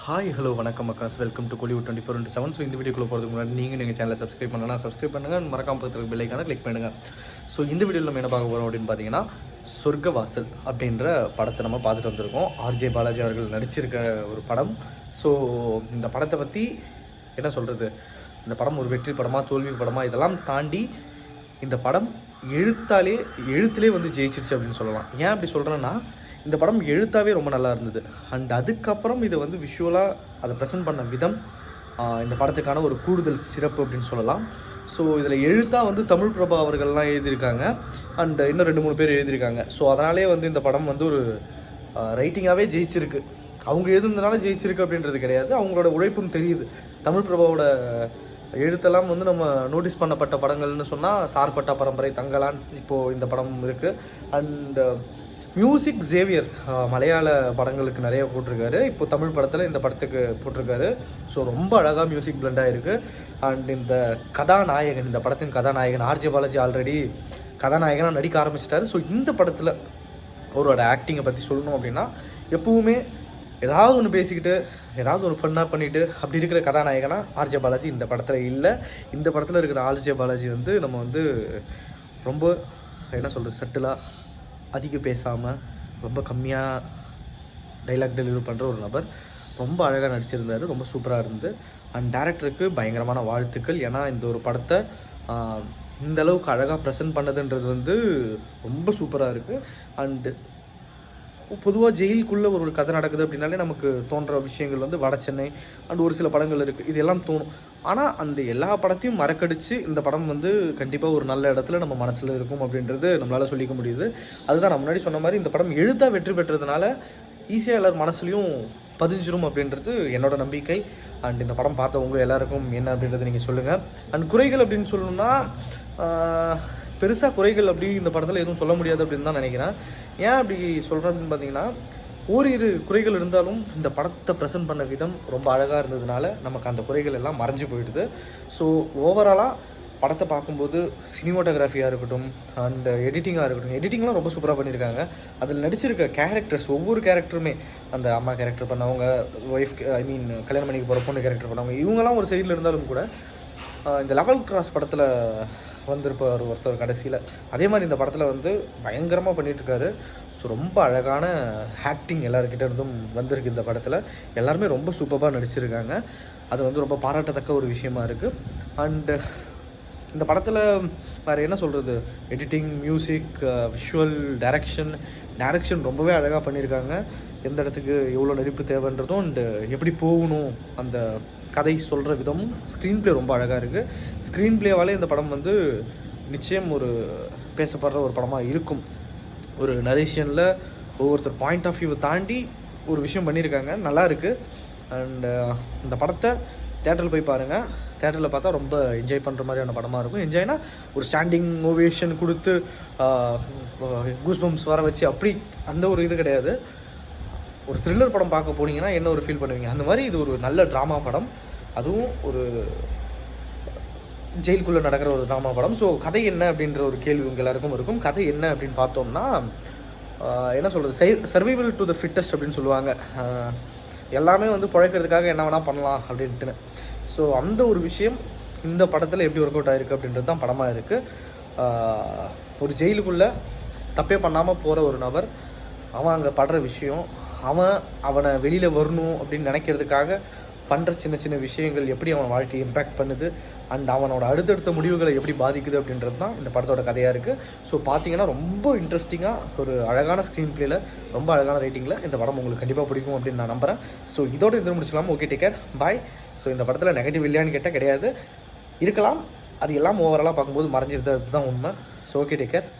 Hi hello வணக்கம் அக்காஸ், welcome to Kollywood 24/7. So இந்த வீடியோக்குள்ள போகிறதுக்கு முன்னாடி நீங்கள் சேனலை சப்ஸ்கிரைப் பண்ணலாம், சப்ஸ்கிரைப் பண்ணுங்கள், மறக்காம பக்கத்தில் பெல் ஐக்கானை கிளிக் பண்ணுங்கள். ஸோ இந்த வீடியோவில் நம்ம என்ன பார்க்க போகிறோம் அப்படின்னு பார்த்தீங்கன்னா, சொர்க்கவாசல் அப்படின்ற படத்தை நம்ம பார்த்துட்டு வந்திருக்கோம். ஆர்ஜே பாலாஜி அவர்கள் நடிச்சிருக்க ஒரு படம். ஸோ இந்த படத்தை பற்றி என்ன சொல்கிறது, இந்த படம் ஒரு வெற்றி படமாக தோல்வி படமாக இதெல்லாம் தாண்டி இந்த படம் எழுத்திலே வந்து ஜெயிச்சிருச்சு அப்படின்னு சொல்லலாம். ஏன் அப்படி சொல்கிறேன்னா, இந்த படம் எழுத்தாவே ரொம்ப நல்லா இருந்தது. அண்ட் அதுக்கப்புறம் இதை வந்து விஷுவலாக அதை ப்ரெசென்ட் பண்ண விதம் இந்த படத்துக்கான ஒரு கூடுதல் சிறப்பு அப்படின்னு சொல்லலாம். ஸோ இதில் எழுத்தாக வந்து தமிழ் பிரபா அவர்கள்லாம் எழுதியிருக்காங்க, அண்ட் இன்னும் 2-3 பேர் எழுதியிருக்காங்க. ஸோ அதனாலே வந்து இந்த படம் வந்து ஒரு ரைட்டிங்காகவே ஜெயிச்சிருக்கு. அவங்க எழுதுனதுனால ஜெயிச்சிருக்கு அப்படின்றது கிடையாது, அவங்களோட உழைப்பும் தெரியுது. தமிழ் பிரபாவோட எழுத்தெல்லாம் வந்து நம்ம நோட்டீஸ் பண்ணப்பட்ட படங்கள்னு சொன்னால் சார்பட்டா பரம்பரை, தங்கலான், இப்போது இந்த படம் இருக்குது. அண்ட் மியூசிக் ஜேவியர் மலையாள படங்களுக்கு நிறைய போட்டிருக்காரு, இப்போ தமிழ் படத்தில் இந்த படத்துக்கு போட்டிருக்காரு. ஸோ ரொம்ப அழகாக மியூசிக் பிளெண்டாக இருக்குது. அண்ட் இந்த கதாநாயகன், இந்த படத்தின் கதாநாயகன் ஆர்ஜே பாலாஜி ஆல்ரெடி கதாநாயகனாக நடிக்க ஆரம்பிச்சிட்டாரு. ஸோ இந்த படத்தில் அவரோட ஆக்டிங்கை பற்றி சொல்லணும் அப்படின்னா, எப்பவுமே ஏதாவது ஒன்று பேசிக்கிட்டு ஏதாவது ஒரு ஃபன்னாக பண்ணிவிட்டு அப்படி இருக்கிற கதாநாயகனாக ஆர்ஜே பாலாஜி இந்த படத்தில் இல்லை. இந்த படத்தில் இருக்கிற ஆர்ஜே பாலாஜி வந்து நம்ம வந்து ரொம்ப என்ன சொல்கிறது, சட்டிலாக அதிக பேசாமல் ரொம்ப கம்மியாக டைலாக் டெலிவரி பண்ணுற ஒரு நபர். ரொம்ப அழகாக நடிச்சிருந்தார், ரொம்ப சூப்பராக இருந்து. அண்ட் டேரக்டருக்கு பயங்கரமான வாழ்த்துக்கள். ஏன்னா இந்த ஒரு படத்தை இந்த அளவுக்கு அழகாக ப்ரெசென்ட் பண்ணதுன்றது வந்து ரொம்ப சூப்பராக இருக்குது. அண்டு பொதுவாக ஜெயிலுக்குள்ளே ஒரு கதை நடக்குது அப்படின்னாலே நமக்கு தோன்ற விஷயங்கள் வந்து வட சென்னை அண்ட் ஒரு சில படங்கள் இருக்குது, இதெல்லாம் தோணும். ஆனால் அந்த எல்லா படத்தையும் மறக்கடிச்சு இந்த படம் வந்து கண்டிப்பாக ஒரு நல்ல இடத்துல நம்ம மனசில் இருக்கும் அப்படின்றது நம்மளால் சொல்லிக்க முடியுது. அதுதான் நான் முன்னாடி சொன்ன மாதிரி, இந்த படம் எழுத்தாக வெற்றி பெற்றதுனால ஈஸியாக எல்லோரும் மனசுலையும் பதிஞ்சிரும் அப்படின்றது என்னோட நம்பிக்கை. அண்ட் இந்த படம் பார்த்தவங்க எல்லாருக்கும் என்ன அப்படின்றத நீங்கள் சொல்லுங்கள். அண்ட் குறைகள் அப்படின்னு சொல்லணும்னா, பெருசாக குறைகள் அப்படி இந்த படத்தில் எதுவும் சொல்ல முடியாது அப்படின்னு தான் நினைக்கிறேன். ஏன் அப்படி சொல்கிறேன் அப்படின்னு பார்த்தீங்கன்னா, ஓரிரு குறைகள் இருந்தாலும் இந்த படத்தை ப்ரெசென்ட் பண்ண விதம் ரொம்ப அழகாக இருந்ததுனால நமக்கு அந்த குறைகள் எல்லாம் மறைஞ்சு போயிடுது. ஸோ ஓவராலாக படத்தை பார்க்கும்போது சினிமாட்டோகிராஃபியாக இருக்கட்டும் அண்ட் எடிட்டிங்காக இருக்கட்டும், எடிட்டிங்லாம் ரொம்ப சூப்பராக பண்ணியிருக்காங்க. அதில் நடிச்சிருக்க கேரக்டர்ஸ், ஒவ்வொரு கேரக்டருமே, அந்த அம்மா கேரக்டர் பண்ணவங்க, ஒய்ஃப் கல்யாணம் பண்ணிக்கு போகிற பொண்ணு கேரக்டர் பண்ணவங்க, இவங்கெல்லாம் ஒரு சைடில் இருந்தாலும் கூட இந்த லெவல் கிராஸ் படத்தில் வந்திருப்பார் ஒருத்தர் கடைசியில், அதே மாதிரி இந்த படத்தில் வந்து பயங்கரமாக பண்ணிகிட்ருக்காரு. ஸோ ரொம்ப அழகான ஆக்டிங் எல்லாருக்கிட்ட இருந்தும் வந்திருக்கு இந்த படத்தில். எல்லாருமே ரொம்ப சூப்பராக நடிச்சிருக்காங்க. அது வந்து ரொம்ப பாராட்டத்தக்க ஒரு விஷயமா இருக்குது. அண்டு இந்த படத்தில் வேறு என்ன சொல்கிறது, எடிட்டிங், மியூசிக், விஷுவல், டைரக்ஷன் ரொம்பவே அழகாக பண்ணியிருக்காங்க. எந்த இடத்துக்கு எவ்வளோ நடிப்பு தேவைன்றதும் அண்டு எப்படி போகணும் அந்த கதை சொல்கிற விதமும், ஸ்க்ரீன் ப்ளே ரொம்ப அழகாக இருக்குது. ஸ்க்ரீன் ப்ளேவாலே இந்த படம் வந்து நிச்சயம் ஒரு பேசப்படுற ஒரு படமாக இருக்கும். ஒரு நரேஷனில் ஒவ்வொருத்தர் பாயிண்ட் ஆஃப் வியூவை தாண்டி ஒரு விஷயம் பண்ணியிருக்காங்க, நல்லா இருக்குது. அண்டு இந்த படத்தை தேட்டரில் போய் பாருங்கள். தேட்டரில் பார்த்தா ரொம்ப என்ஜாய் பண்ணுற மாதிரியான படமாக இருக்கும். என்ஜாய்னா ஒரு ஸ்டாண்டிங் ஓவேஷன் கொடுத்து கூஸ்பம்ஸ் வர வச்சு அப்படி அந்த ஒரு இது கிடையாது. ஒரு த்ரில்லர் படம் பார்க்க போனீங்கன்னா என்ன ஒரு ஃபீல் பண்ணுவீங்க, அந்த மாதிரி இது ஒரு நல்ல ட்ராமா படம். அதுவும் ஒரு ஜெயிலுக்குள்ளே நடக்கிற ஒரு ட்ராமா படம். ஸோ கதை என்ன அப்படின்ற ஒரு கேள்வி உங்கள் எல்லாருக்கும் இருக்கும். கதை என்ன அப்படின்னு பார்த்தோம்னா, என்ன சொல்கிறது, சர்வைவல் டு த ஃபிட்டஸ்ட் அப்படின்னு சொல்லுவாங்க. எல்லாமே வந்து பிழைக்கிறதுக்காக என்ன வேணால் பண்ணலாம் அப்படின்ட்டுன்னு. ஸோ அந்த ஒரு விஷயம் இந்த படத்தில் எப்படி ஒர்க் அவுட் ஆகிருக்கு அப்படின்றது தான் படமாக இருக்குது. ஒரு ஜெயிலுக்குள்ளே தப்பே பண்ணாமல் போகிற ஒரு நபர், அவன் அங்கே படுற விஷயம், அவனை வெளியில் வரணும் அப்படின்னு நினைக்கிறதுக்காக பண்ணுற சின்ன சின்ன விஷயங்கள் எப்படி அவன் வாழ்க்கையை இம்பேக்ட் பண்ணுது, அண்ட் அவனோட அடுத்தடுத்த முடிவுகளை எப்படி பாதிக்குது அப்படின்றது தான் இந்த படத்தோட கதையாக இருக்குது. ஸோ பார்த்தீங்கன்னா ரொம்ப இன்ட்ரெஸ்டிங்காக, ஒரு அழகான ஸ்க்ரீன் ப்ளேயில், ரொம்ப அழகான ரைட்டிங்கில் இந்த படம் உங்களுக்கு கண்டிப்பாக பிடிக்கும் அப்படின்னு நான் நம்புகிறேன். ஸோ இதோட இது முடிச்சலாம். ஓகே, டேக் கேர், பாய். ஸோ இந்த படத்தில் நெகட்டிவ் இல்லையான்னு கேட்டால் கிடையாது, இருக்கலாம். அது எல்லாம் ஓவராலாக பார்க்கும்போது மறைஞ்சிருந்தது தான் உண்மை. So okay, take care.